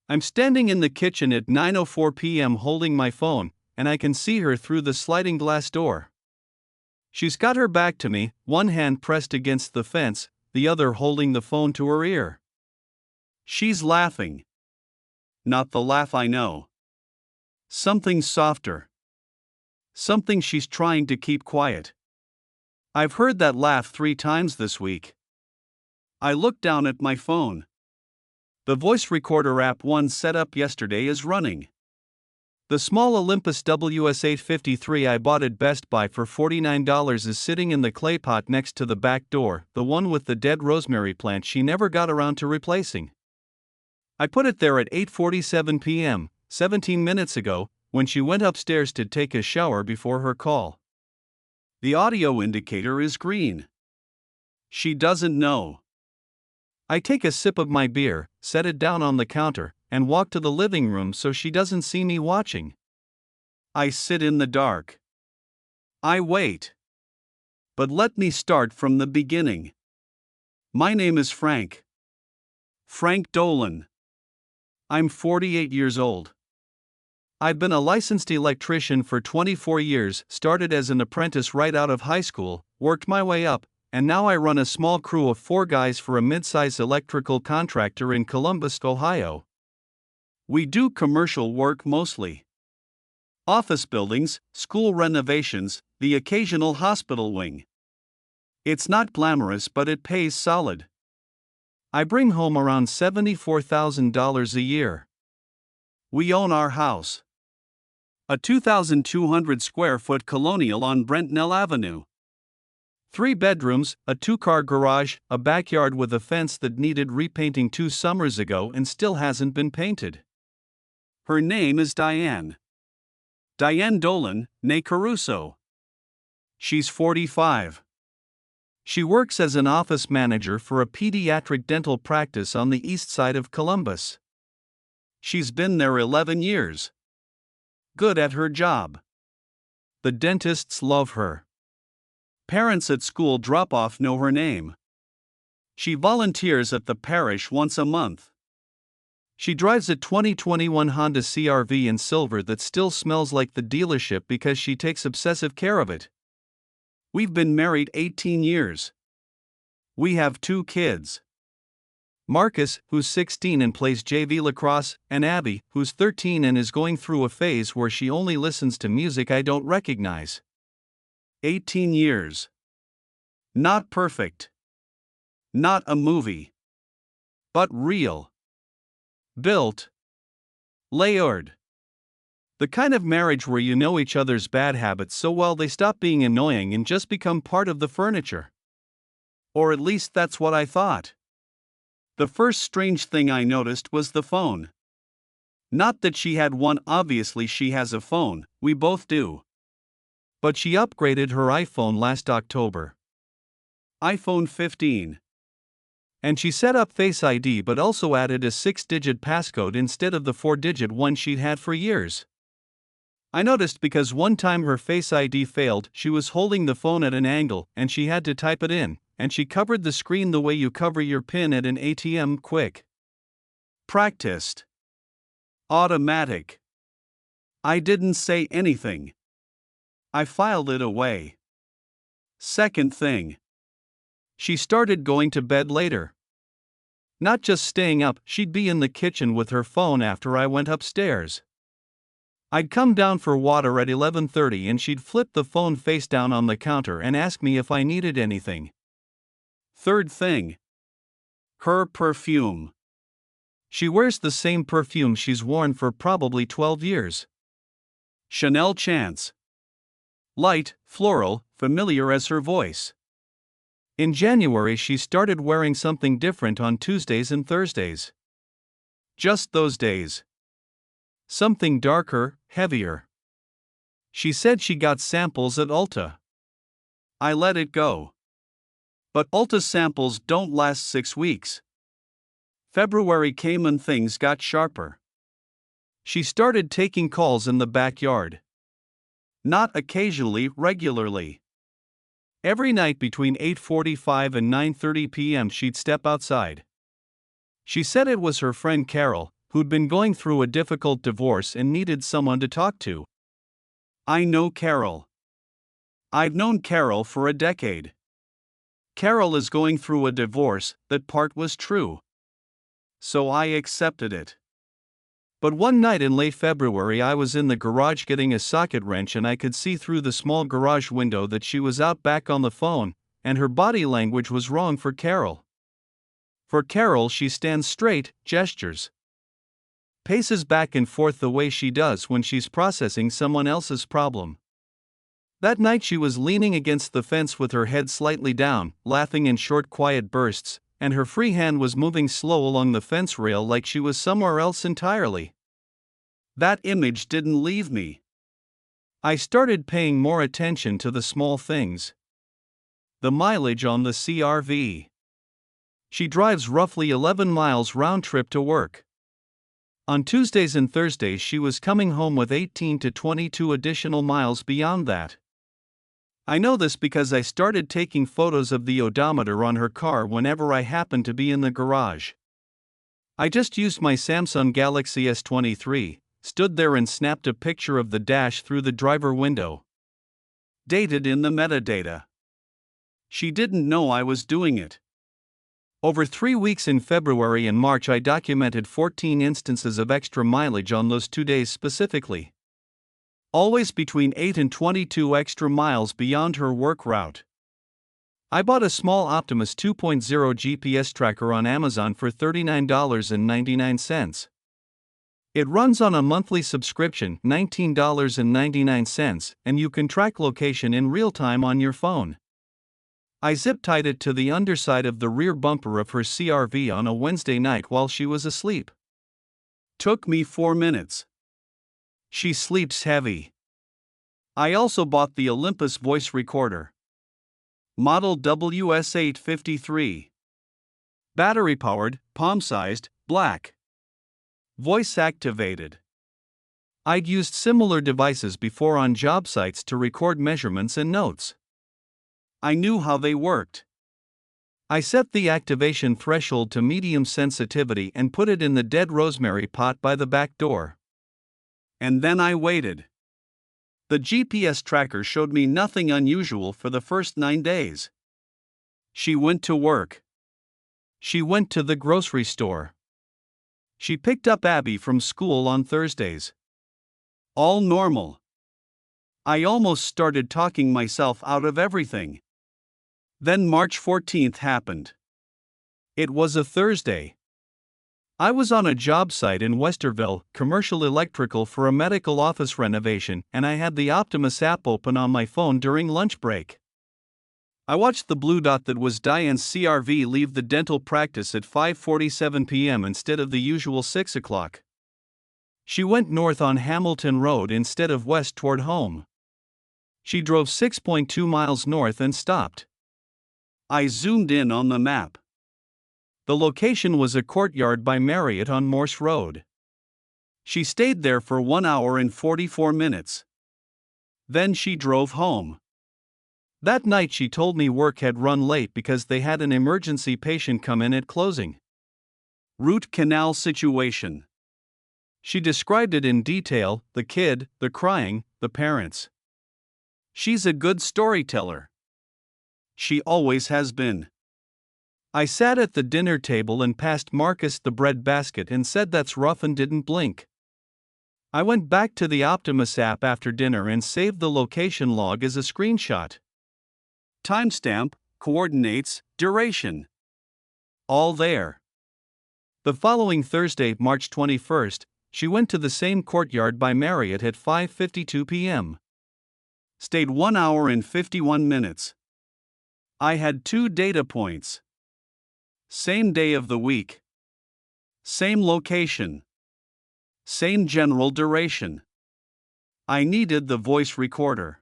I'm standing in the kitchen at 9:04 p.m. holding my phone, and I can see her through the sliding glass door. She's got her back to me, one hand pressed against the fence, the other holding the phone to her ear. She's laughing. Not the laugh I know. Something softer. Something she's trying to keep quiet. I've heard that laugh 3 times this week. I look down at my phone. The voice recorder app one set up yesterday is running. The small Olympus WS853 I bought at Best Buy for $49 is sitting in the clay pot next to the back door, the one with the dead rosemary plant she never got around to replacing. I put it there at 8:47 p.m., 17 minutes ago, when she went upstairs to take a shower before her call. The audio indicator is green. She doesn't know. I take a sip of my beer, set it down on the counter, and walk to the living room so she doesn't see me watching. I sit in the dark. I wait. But let me start from the beginning. My name is Frank. Frank Dolan. I'm 48 years old. I've been a licensed electrician for 24 years, started as an apprentice right out of high school, worked my way up, and now I run a small crew of 4 guys for a mid-size electrical contractor in Columbus, Ohio. We do commercial work mostly. Office buildings, school renovations, the occasional hospital wing. It's not glamorous, but it pays solid. I bring home around $74,000 a year. We own our house. A 2,200 square foot colonial on Brentnell Avenue. 3 bedrooms, a 2-car garage, a backyard with a fence that needed repainting 2 summers ago and still hasn't been painted. Her name is Diane. Diane Dolan, née Caruso. She's 45. She works as an office manager for a pediatric dental practice on the east side of Columbus. She's been there 11 years. Good at her job. The dentists love her. Parents at school drop-off know her name. She volunteers at the parish once a month. She drives a 2021 Honda CR-V in silver that still smells like the dealership because she takes obsessive care of it. We've been married 18 years. We have 2 kids. Marcus, who's 16 and plays JV lacrosse, and Abby, who's 13 and is going through a phase where she only listens to music I don't recognize. 18 years. Not perfect. Not a movie. But real. Built. Layered. The kind of marriage where you know each other's bad habits so well they stop being annoying and just become part of the furniture. Or at least that's what I thought. The first strange thing I noticed was the phone. Not that she had one, obviously she has a phone, we both do. But she upgraded her iPhone last October. iPhone 15. And she set up Face ID but also added a 6-digit passcode instead of the 4-digit one she'd had for years. I noticed because one time her Face ID failed, she was holding the phone at an angle and she had to type it in, and she covered the screen the way you cover your PIN at an ATM quick. Practiced. Automatic. I didn't say anything. I filed it away. Second thing. She started going to bed later. Not just staying up, she'd be in the kitchen with her phone after I went upstairs. I'd come down for water at 11:30 and she'd flip the phone face down on the counter and ask me if I needed anything. Third thing. Her perfume. She wears the same perfume she's worn for probably 12 years. Chanel Chance. Light, floral, familiar as her voice. In January she started wearing something different on Tuesdays and Thursdays. Just those days. Something darker, heavier. She said she got samples at Ulta. I let it go. But Ulta samples don't last 6 weeks. February came and things got sharper. She started taking calls in the backyard. Not occasionally, regularly. Every night between 8:45 and 9:30 p.m. she'd step outside. She said it was her friend Carol, who'd been going through a difficult divorce and needed someone to talk to. I know Carol. I've known Carol for a decade. Carol is going through a divorce, that part was true. So I accepted it. But one night in late February, I was in the garage getting a socket wrench and I could see through the small garage window that she was out back on the phone, and her body language was wrong for Carol. For Carol, she stands straight, gestures, paces back and forth the way she does when she's processing someone else's problem. That night she was leaning against the fence with her head slightly down, laughing in short quiet bursts, and her free hand was moving slow along the fence rail like she was somewhere else entirely. That image didn't leave me. I started paying more attention to the small things. The mileage on the CRV. She drives roughly 11 miles round trip to work. On Tuesdays and Thursdays she was coming home with 18 to 22 additional miles beyond that. I know this because I started taking photos of the odometer on her car whenever I happened to be in the garage. I just used my Samsung Galaxy S23, stood there and snapped a picture of the dash through the driver window. Dated in the metadata. She didn't know I was doing it. Over 3 weeks in February and March I documented 14 instances of extra mileage on those 2 days specifically. Always between 8 and 22 extra miles beyond her work route. I bought a small Optimus 2.0 GPS tracker on Amazon for $39.99. It runs on a monthly subscription, $19.99, and you can track location in real time on your phone. I zip-tied it to the underside of the rear bumper of her CRV on a Wednesday night while she was asleep. Took me 4 minutes. She sleeps heavy. I also bought the Olympus voice recorder. Model WS853. Battery-powered, palm-sized, black. Voice-activated. I'd used similar devices before on job sites to record measurements and notes. I knew how they worked. I set the activation threshold to medium sensitivity and put it in the dead rosemary pot by the back door. And then I waited. The GPS tracker showed me nothing unusual for the first 9 days. She went to work. She went to the grocery store. She picked up Abby from school on Thursdays. All normal. I almost started talking myself out of everything. Then March 14th happened. It was a Thursday. I was on a job site in Westerville, commercial electrical for a medical office renovation, and I had the Optimus app open on my phone during lunch break. I watched the blue dot that was Diane's CRV leave the dental practice at 5:47 p.m. instead of the usual 6 o'clock. She went north on Hamilton Road instead of west toward home. She drove 6.2 miles north and stopped. I zoomed in on the map. The location was a courtyard by Marriott on Morse Road. She stayed there for 1 hour and 44 minutes. Then she drove home. That night she told me work had run late because they had an emergency patient come in at closing. Root canal situation. She described it in detail, the kid, the crying, the parents. She's a good storyteller. She always has been. I sat at the dinner table and passed Marcus the bread basket and said that's rough and didn't blink. I went back to the Optimus app after dinner and saved the location log as a screenshot. Timestamp, coordinates, duration. All there. The following Thursday, March 21st, she went to the same courtyard by Marriott at 5:52 p.m. Stayed 1 hour and 51 minutes. I had 2 data points. Same day of the week. Same location. Same general duration. I needed the voice recorder.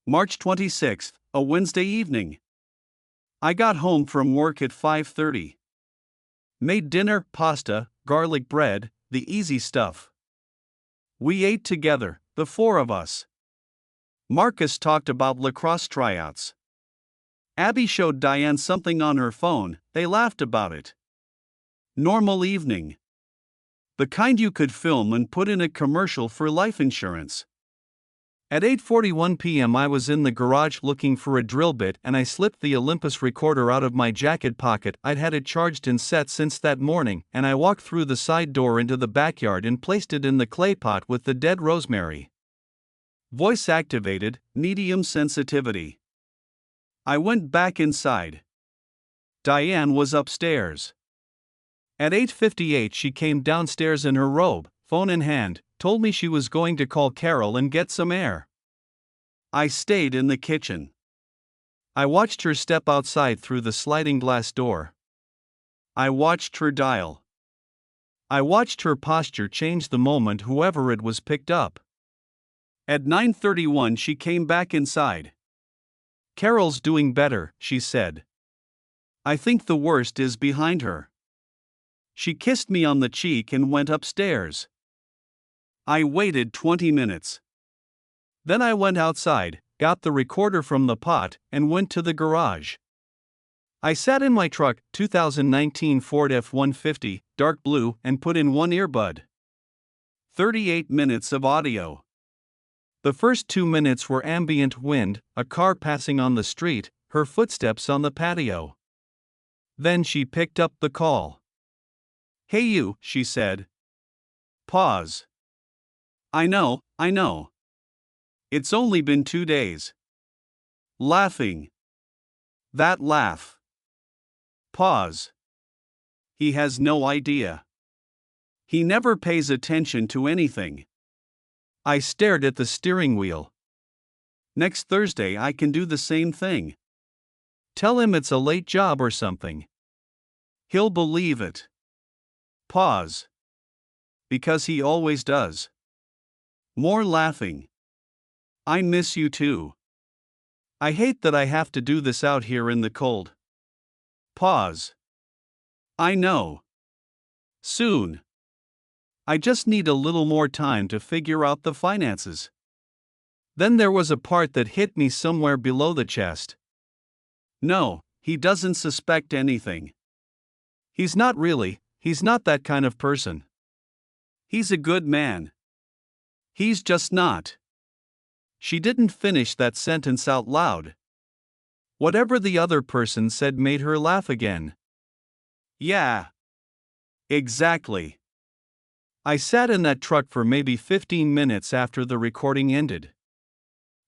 March 26th, a Wednesday evening. I got home from work at 5:30. Made dinner, pasta, garlic bread, the easy stuff. We ate together, the 4 of us. Marcus talked about lacrosse tryouts. Abby showed Diane something on her phone, they laughed about it. Normal evening. The kind you could film and put in a commercial for life insurance. At 8:41 p.m. I was in the garage looking for a drill bit and I slipped the Olympus recorder out of my jacket pocket. I'd had it charged and set since that morning, and I walked through the side door into the backyard and placed it in the clay pot with the dead rosemary. Voice activated, medium sensitivity. I went back inside. Diane was upstairs. At 8:58 she came downstairs in her robe, phone in hand, told me she was going to call Carol and get some air. I stayed in the kitchen. I watched her step outside through the sliding glass door. I watched her dial. I watched her posture change the moment whoever it was picked up. At 9:31 she came back inside. Carol's doing better, she said. I think the worst is behind her. She kissed me on the cheek and went upstairs. I waited 20 minutes. Then I went outside, got the recorder from the pot, and went to the garage. I sat in my truck, 2019 Ford F-150, dark blue, and put in one earbud. 38 minutes of audio. The first 2 minutes were ambient wind, a car passing on the street, her footsteps on the patio. Then she picked up the call. Hey you, she said. Pause. I know. It's only been 2 days. Laughing. That laugh. Pause. He has no idea. He never pays attention to anything. I stared at the steering wheel. Next Thursday I can do the same thing. Tell him it's a late job or something. He'll believe it. Pause. Because he always does. More laughing. I miss you too. I hate that I have to do this out here in the cold. Pause. I know. Soon. I just need a little more time to figure out the finances. Then there was a part that hit me somewhere below the chest. No, he doesn't suspect anything. He's not really, he's not that kind of person. He's a good man. He's just not. She didn't finish that sentence out loud. Whatever the other person said made her laugh again. Yeah. Exactly. I sat in that truck for maybe 15 minutes after the recording ended.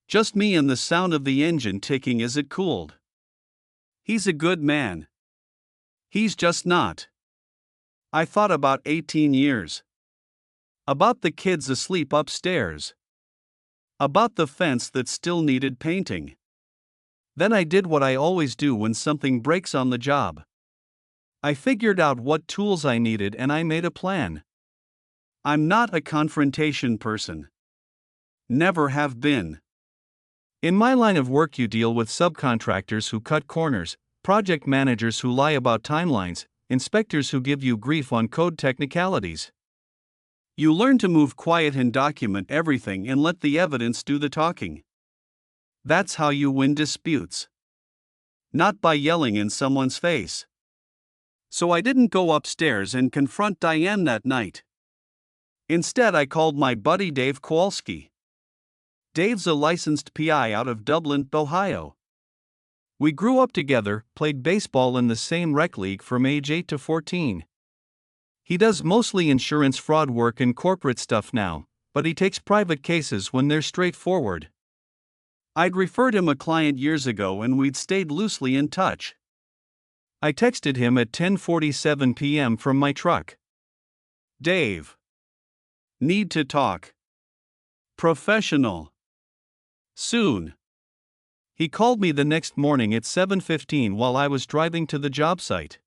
Just me and the sound of the engine ticking as it cooled. He's a good man. He's just not. I thought about 18 years. About the kids asleep upstairs. About the fence that still needed painting. Then I did what I always do when something breaks on the job. I figured out what tools I needed and I made a plan. I'm not a confrontation person. Never have been. In my line of work you deal with subcontractors who cut corners, project managers who lie about timelines, inspectors who give you grief on code technicalities. You learn to move quiet and document everything and let the evidence do the talking. That's how you win disputes. Not by yelling in someone's face. So I didn't go upstairs and confront Diane that night. Instead I called my buddy Dave Kowalski. Dave's a licensed PI out of Dublin, Ohio. We grew up together, played baseball in the same rec league from age 8 to 14. He does mostly insurance fraud work and corporate stuff now, but he takes private cases when they're straightforward. I'd referred him a client years ago and we'd stayed loosely in touch. I texted him at 10:47 p.m. from my truck. Dave. Need to talk. Professional. Soon. He called me the next morning at 7:15 while I was driving to the job site.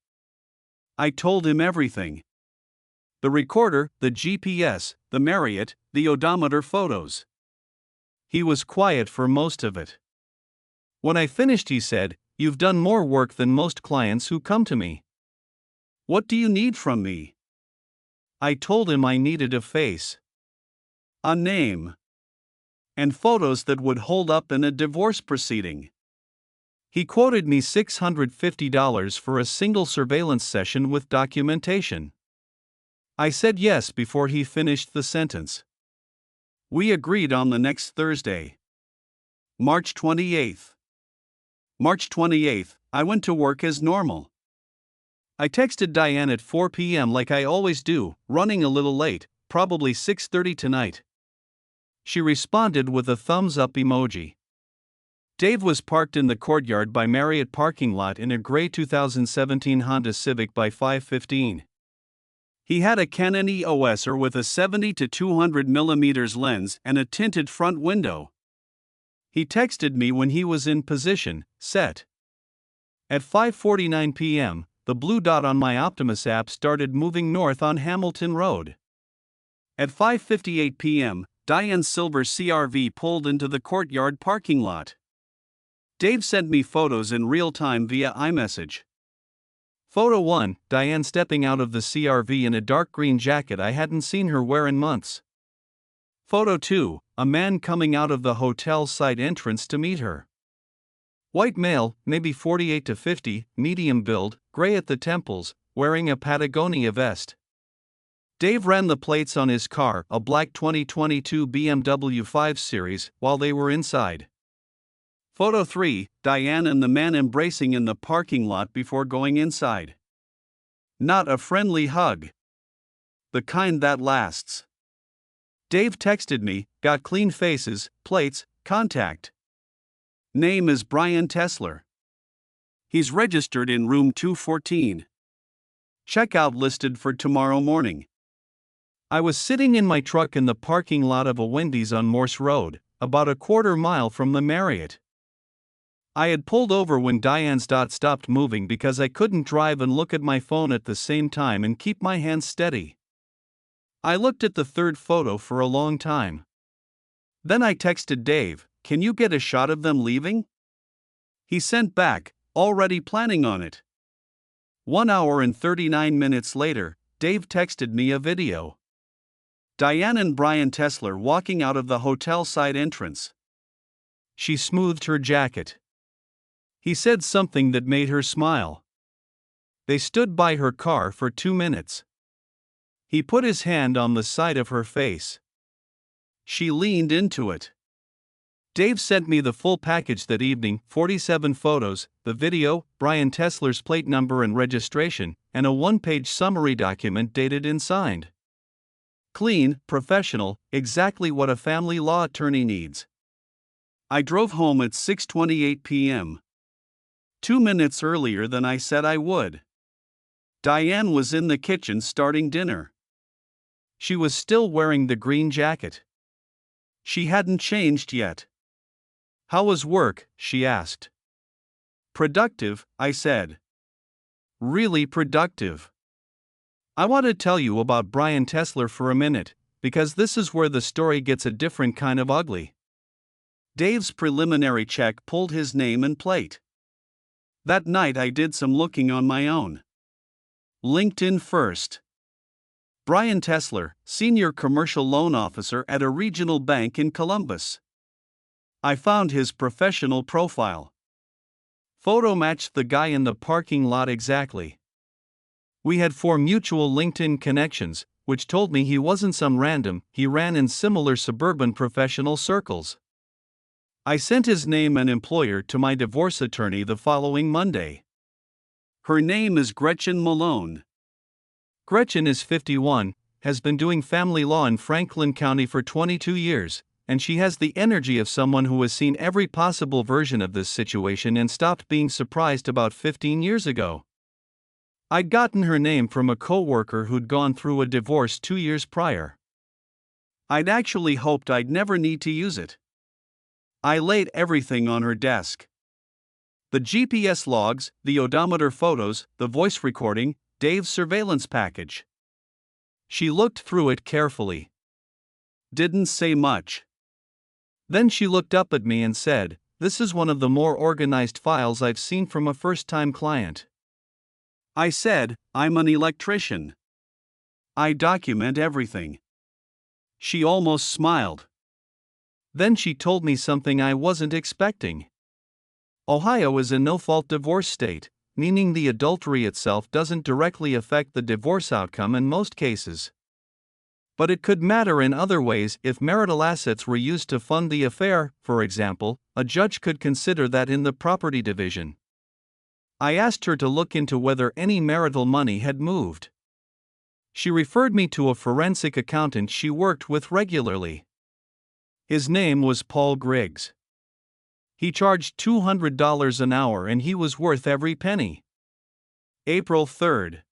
I told him everything. The recorder, the GPS, the Marriott, the odometer photos. He was quiet for most of it. When I finished he said, "You've done more work than most clients who come to me. What do you need from me?" I told him I needed a face. A name. And photos that would hold up in a divorce proceeding. He quoted me $650 for a single surveillance session with documentation. I said yes before he finished the sentence. We agreed on the next Thursday. March 28th. March 28th, I went to work as normal. I texted Diane at 4 p.m. like I always do, running a little late, probably 6:30 tonight. She responded with a thumbs up emoji. Dave was parked in the courtyard by Marriott parking lot in a gray 2017 Honda Civic by 5:15. He had a Canon EOSer with a 70 to 200 mm lens and a tinted front window. He texted me when he was in position, set. At 5:49 p.m., the blue dot on my Optimus app started moving north on Hamilton Road. At 5:58 p.m., Diane's silver CRV pulled into the courtyard parking lot. Dave sent me photos in real time via iMessage. Photo 1, Diane stepping out of the CRV in a dark green jacket I hadn't seen her wear in months. Photo 2, a man coming out of the hotel side entrance to meet her. White male, maybe 48 to 50, medium build, gray at the temples, wearing a Patagonia vest. Dave ran the plates on his car, a black 2022 BMW 5 Series, while they were inside. Photo 3, Diane and the man embracing in the parking lot before going inside. Not a friendly hug. The kind that lasts. Dave texted me, got clean faces, plates, contact. Name is Brian Tesler. He's registered in room 214. Checkout listed for tomorrow morning. I was sitting in my truck in the parking lot of a Wendy's on Morse Road, about a quarter mile from the Marriott. I had pulled over when Diane's dot stopped moving because I couldn't drive and look at my phone at the same time and keep my hands steady. I looked at the third photo for a long time. Then I texted Dave, "Can you get a shot of them leaving?" He sent back, "Already planning on it." 1 hour and 39 minutes later, Dave texted me a video. Diane and Brian Tesler walking out of the hotel side entrance. She smoothed her jacket. He said something that made her smile. They stood by her car for 2 minutes. He put his hand on the side of her face. She leaned into it. Dave sent me the full package that evening, 47 photos, the video, Brian Tesler's plate number and registration, and a 1-page summary document dated and signed. Clean, professional, exactly what a family law attorney needs. I drove home at 6:28 p.m. 2 minutes earlier than I said I would. Diane was in the kitchen starting dinner. She was still wearing the green jacket. She hadn't changed yet. "How was work?" she asked. "Productive," I said. "Really productive." I want to tell you about Brian Tesler for a minute, because this is where the story gets a different kind of ugly. Dave's preliminary check pulled his name and plate. That night I did some looking on my own. LinkedIn first. Brian Tesler, Senior Commercial Loan Officer at a regional bank in Columbus. I found his professional profile. Photo matched the guy in the parking lot exactly. We had 4 mutual LinkedIn connections, which told me he wasn't some random, he ran in similar suburban professional circles. I sent his name and employer to my divorce attorney the following Monday. Her name is Gretchen Malone. Gretchen is 51, has been doing family law in Franklin County for 22 years, and she has the energy of someone who has seen every possible version of this situation and stopped being surprised about 15 years ago. I'd gotten her name from a coworker who'd gone through a divorce 2 years prior. I'd actually hoped I'd never need to use it. I laid everything on her desk. The GPS logs, the odometer photos, the voice recording, Dave's surveillance package. She looked through it carefully. Didn't say much. Then she looked up at me and said, "This is one of the more organized files I've seen from a first-time client." I said, "I'm an electrician. I document everything." She almost smiled. Then she told me something I wasn't expecting. Ohio is a no-fault divorce state, meaning the adultery itself doesn't directly affect the divorce outcome in most cases. But it could matter in other ways. If marital assets were used to fund the affair, for example, a judge could consider that in the property division. I asked her to look into whether any marital money had moved. She referred me to a forensic accountant she worked with regularly. His name was Paul Griggs. He charged $200 an hour and he was worth every penny. April 3rd.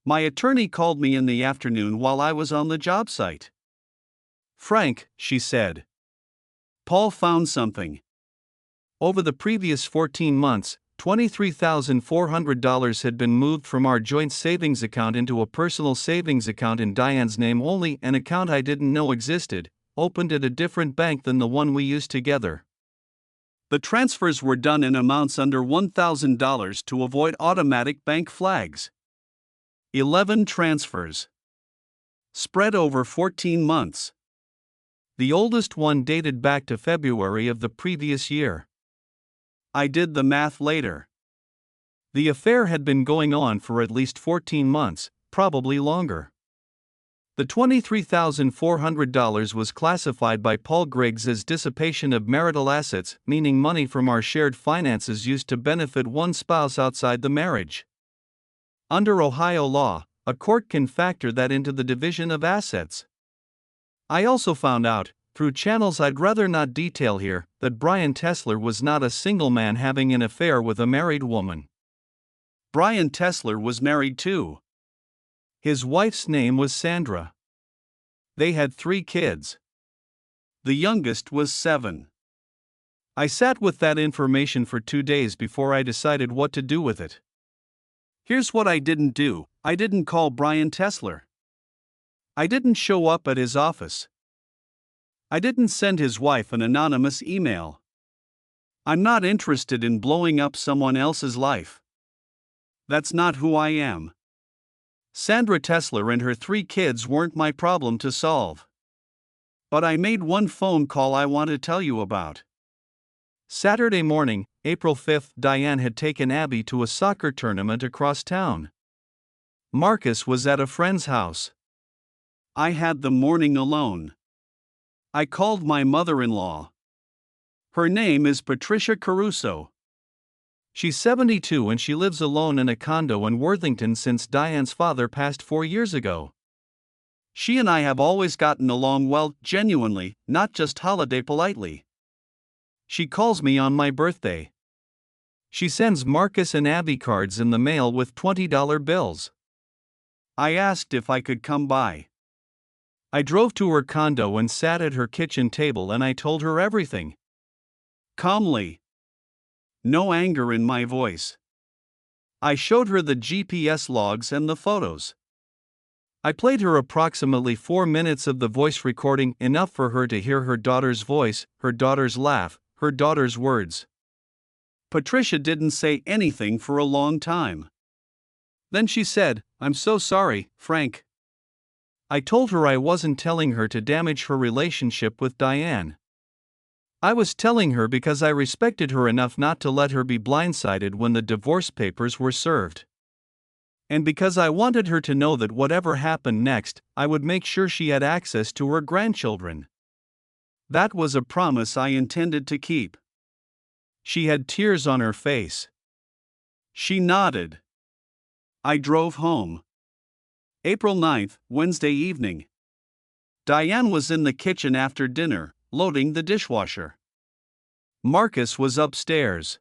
My attorney called me in the afternoon while I was on the job site. "Frank," she said, "Paul found something." Over the previous 14 months, $23,400 had been moved from our joint savings account into a personal savings account in Diane's name only, an account I didn't know existed, opened at a different bank than the one we used together. The transfers were done in amounts under $1,000 to avoid automatic bank flags. 11 transfers. Spread over 14 months. The oldest one dated back to February of the previous year. I did the math later. The affair had been going on for at least 14 months, probably longer. The $23,400 was classified by Paul Griggs as dissipation of marital assets, meaning money from our shared finances used to benefit one spouse outside the marriage. Under Ohio law, a court can factor that into the division of assets. I also found out, through channels I'd rather not detail here, that Brian Tesler was not a single man having an affair with a married woman. Brian Tesler was married too. His wife's name was Sandra. They had 3 kids. The youngest was 7. I sat with that information for 2 days before I decided what to do with it. Here's what I didn't do. I didn't call Brian Tesler. I didn't show up at his office. I didn't send his wife an anonymous email. I'm not interested in blowing up someone else's life. That's not who I am. Sandra Tesler and her 3 kids weren't my problem to solve. But I made one phone call I want to tell you about. Saturday morning, April 5th, Diane had taken Abby to a soccer tournament across town. Marcus was at a friend's house. I had the morning alone. I called my mother-in-law. Her name is Patricia Caruso. She's 72 and she lives alone in a condo in Worthington since Diane's father passed 4 years ago. She and I have always gotten along well, genuinely, not just holiday politely. She calls me on my birthday. She sends Marcus and Abby cards in the mail with $20 bills. I asked if I could come by. I drove to her condo and sat at her kitchen table and I told her everything. Calmly. No anger in my voice. I showed her the GPS logs and the photos. I played her approximately 4 minutes of the voice recording, enough for her to hear her daughter's voice, her daughter's laugh, her daughter's words. Patricia didn't say anything for a long time. Then she said, "I'm so sorry, Frank." I told her I wasn't telling her to damage her relationship with Diane. I was telling her because I respected her enough not to let her be blindsided when the divorce papers were served. And because I wanted her to know that whatever happened next, I would make sure she had access to her grandchildren. That was a promise I intended to keep. She had tears on her face. She nodded. I drove home. April 9th, Wednesday evening. Diane was in the kitchen after dinner, loading the dishwasher. Marcus was upstairs.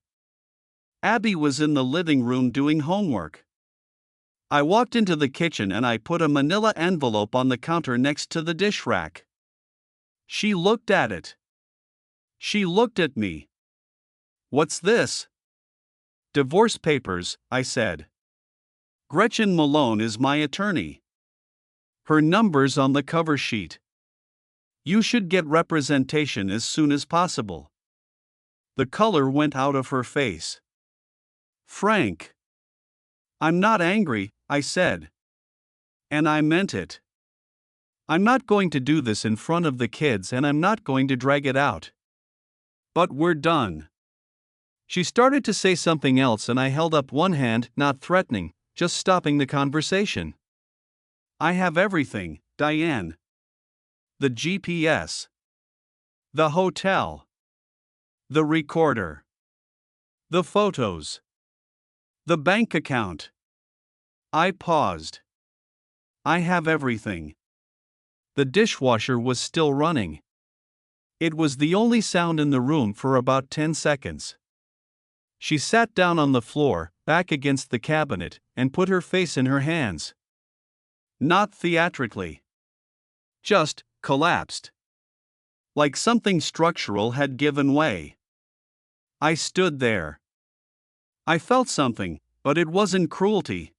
Abby was in the living room doing homework. I walked into the kitchen and I put a manila envelope on the counter next to the dish rack. She looked at it. She looked at me. "What's this?" "Divorce papers," I said. "Gretchen Malone is my attorney. Her number's on the cover sheet. You should get representation as soon as possible." The color went out of her face. "Frank." "I'm not angry," I said. And I meant it. I'm not going to do this in front of the kids and I'm not going to drag it out. But we're done. She started to say something else and I held up one hand, not threatening, just stopping the conversation. I have everything, Diane. The GPS. The hotel. The recorder. The photos. The bank account. I paused. I have everything. The dishwasher was still running. It was the only sound in the room for about 10 seconds. She sat down on the floor, back against the cabinet, and put her face in her hands. Not theatrically. Just collapsed. Like something structural had given way. I stood there. I felt something, but it wasn't cruelty.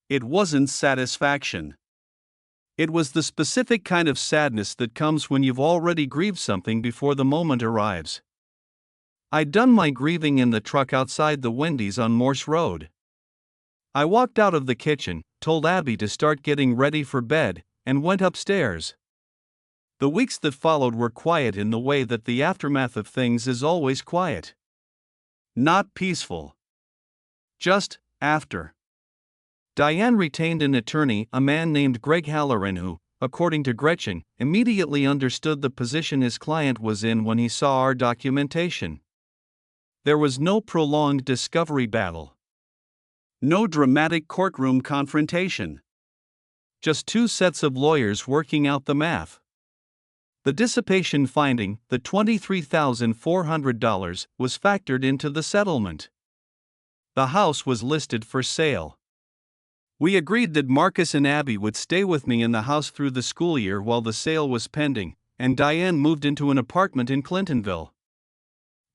It wasn't satisfaction. It was the specific kind of sadness that comes when you've already grieved something before the moment arrives. I'd done my grieving in the truck outside the Wendy's on Morse Road. I walked out of the kitchen, told Abby to start getting ready for bed, and went upstairs. The weeks that followed were quiet in the way that the aftermath of things is always quiet. Not peaceful. Just after. Diane retained an attorney, a man named Greg Halloran, who, according to Gretchen, immediately understood the position his client was in when he saw our documentation. There was no prolonged discovery battle. No dramatic courtroom confrontation. Just two sets of lawyers working out the math. The dissipation finding, the $23,400, was factored into the settlement. The house was listed for sale. We agreed that Marcus and Abby would stay with me in the house through the school year while the sale was pending, and Diane moved into an apartment in Clintonville.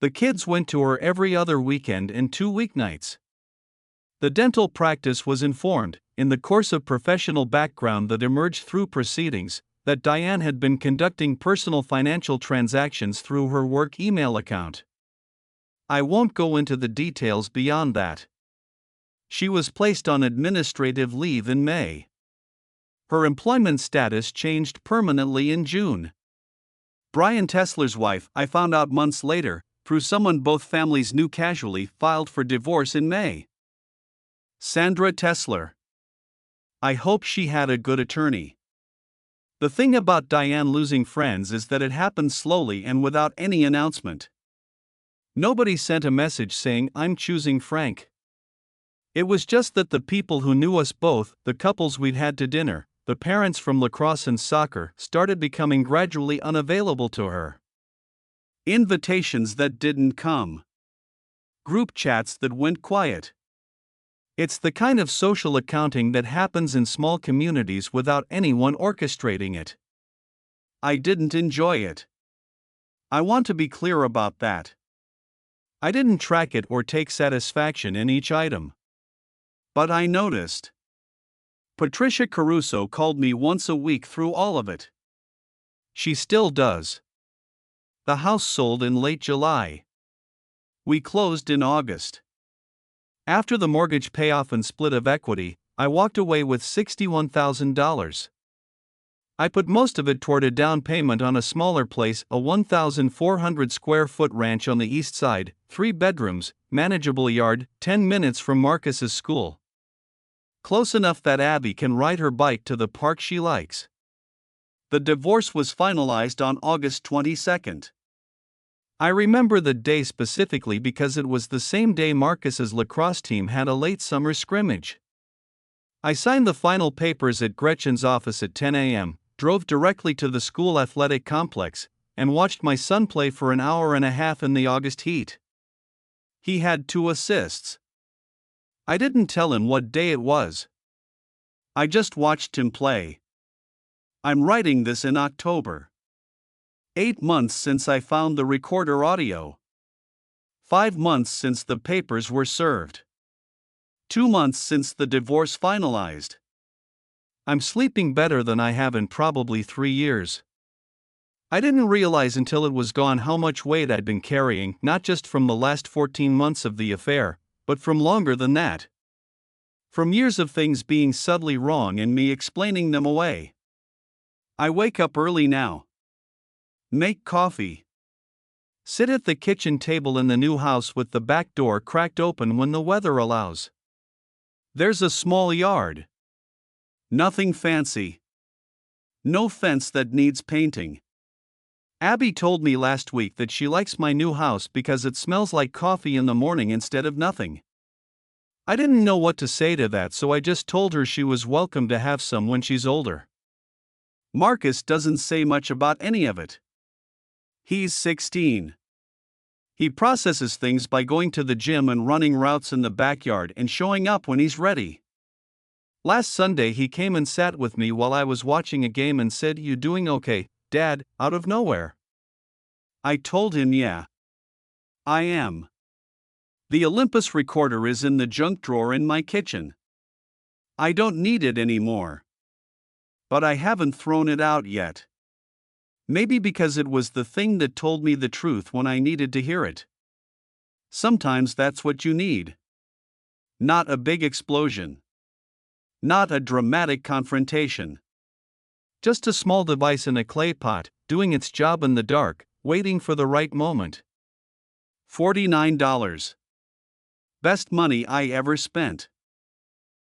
The kids went to her every other weekend and 2 weeknights. The dental practice was informed, in the course of professional background that emerged through proceedings, that Diane had been conducting personal financial transactions through her work email account. I won't go into the details beyond that. She was placed on administrative leave in May. Her employment status changed permanently in June. Brian Tesler's wife, I found out months later, through someone both families knew casually, filed for divorce in May. Sandra Tesler. I hope she had a good attorney. The thing about Diane losing friends is that it happened slowly and without any announcement. Nobody sent a message saying, "I'm choosing Frank." It was just that the people who knew us both, the couples we'd had to dinner, the parents from lacrosse and soccer, started becoming gradually unavailable to her. Invitations that didn't come. Group chats that went quiet. It's the kind of social accounting that happens in small communities without anyone orchestrating it. I didn't enjoy it. I want to be clear about that. I didn't track it or take satisfaction in each item. But I noticed. Patricia Caruso called me once a week through all of it. She still does. The house sold in late July. We closed in August. After the mortgage payoff and split of equity, I walked away with $61,000. I put most of it toward a down payment on a smaller place, a 1,400 square foot ranch on the east side, 3 bedrooms, manageable yard, 10 minutes from Marcus's school. Close enough that Abby can ride her bike to the park she likes. The divorce was finalized on August 22nd. I remember the day specifically because it was the same day Marcus's lacrosse team had a late summer scrimmage. I signed the final papers at Gretchen's office at 10 a.m., drove directly to the school athletic complex, and watched my son play for an hour and a half in the August heat. He had 2 assists. I didn't tell him what day it was. I just watched him play. I'm writing this in October. 8 months since I found the recorder audio. 5 months since the papers were served. 2 months since the divorce finalized. I'm sleeping better than I have in probably 3 years. I didn't realize until it was gone how much weight I'd been carrying, not just from the last 14 months of the affair, but from longer than that. From years of things being subtly wrong and me explaining them away. I wake up early now. Make coffee. Sit at the kitchen table in the new house with the back door cracked open when the weather allows. There's a small yard. Nothing fancy. No fence that needs painting. Abby told me last week that she likes my new house because it smells like coffee in the morning instead of nothing. I didn't know what to say to that, so I just told her she was welcome to have some when she's older. Marcus doesn't say much about any of it. He's 16. He processes things by going to the gym and running routes in the backyard and showing up when he's ready. Last Sunday he came and sat with me while I was watching a game and said, "You doing okay, Dad?" out of nowhere. I told him, "Yeah, I am." The Olympus recorder is in the junk drawer in my kitchen. I don't need it anymore. But I haven't thrown it out yet. Maybe because it was the thing that told me the truth when I needed to hear it. Sometimes that's what you need. Not a big explosion. Not a dramatic confrontation. Just a small device in a clay pot, doing its job in the dark, waiting for the right moment. $49. Best money I ever spent.